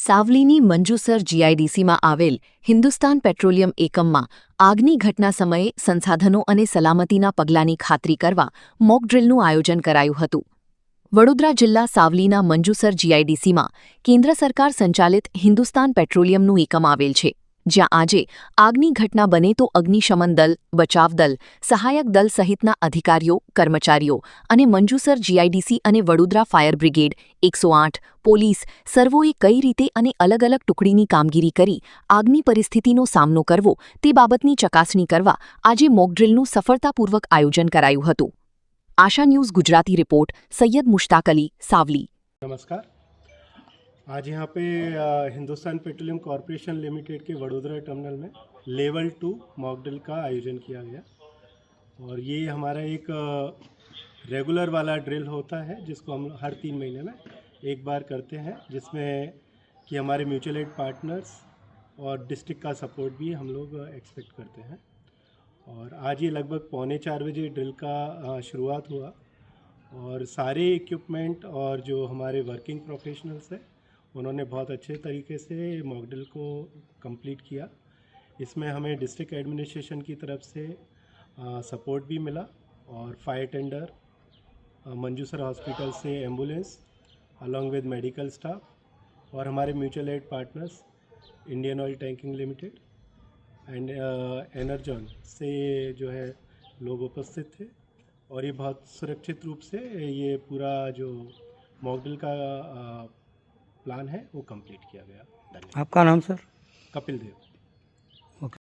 સાવલીની મંજુસર જીઆઈડીસીમાં આવેલ હિન્દુસ્તાન પેટ્રોલિયમ એકમમાં આગની ઘટના સમયે સંસાધનો અને સલામતીના પગલાંની ખાતરી કરવા મોક ડ્રિલનું આયોજન કરાયું હતું. વડોદરા જિલ્લા સાવલીના મંજુસર જીઆઈડીસીમાં કેન્દ્ર સરકાર સંચાલિત હિન્દુસ્તાન પેટ્રોલિયમનું એકમ આવેલ છે, જ્યાં આજે આગની ઘટના બને તો અગ્નિશમન દળ, બચાવ દળ, સહાયક દળ સહિતના અધિકારીઓ, કર્મચારીઓ અને મંજુસર જીઆઈડીસી અને વડોદરા ફાયર બ્રિગેડ, 108, પોલીસ સર્વોએ કઈ રીતે અને અલગ અલગ ટુકડીની કામગીરી કરી આગની પરિસ્થિતિનો સામનો કરવો તે બાબતની ચકાસણી કરવા આજે મોકડ્રીલનું સફળતાપૂર્વક આયોજન કરાયું હતું. આશા ન્યૂઝ ગુજરાતી रिपोर्ट सैयद मुश्ताक अली, सावली. नमस्कार. आज यहाँ पे हिंदुस्तान पेट्रोलियम कॉरपोरेशन लिमिटेड के वडोदरा टर्मिनल में लेवल 2 मॉक ड्रिल का आयोजन किया गया और ये हमारा एक रेगुलर वाला ड्रिल होता है जिसको हम हर 3 महीने में एक बार करते हैं, जिसमें कि हमारे म्यूचुअल एड पार्टनर्स और डिस्ट्रिक्ट का सपोर्ट भी हम लोग एक्सपेक्ट करते हैं. और आज ये लगभग 3:45 बजे ड्रिल का शुरुआत हुआ और सारे इक्विपमेंट और जो हमारे वर्किंग प्रोफेशनल्स हैं उन्होंने बहुत अच्छे तरीके से मॉक ड्रिल को कंप्लीट किया. इसमें हमें डिस्ट्रिक्ट एडमिनिस्ट्रेशन की तरफ से सपोर्ट भी मिला और फायर टेंडर, मंजूसर हॉस्पिटल से ambulance along with medical staff और हमारे mutual aid partners Indian Oil tanking limited and एनर्जॉन से जो है लोग उपस्थित थे और ये बहुत सुरक्षित रूप से ये पूरा जो मॉक ड्रिल का प्लान है वो कंप्लीट किया गया. धन्यवाद. आपका नाम सर? कपिल देव.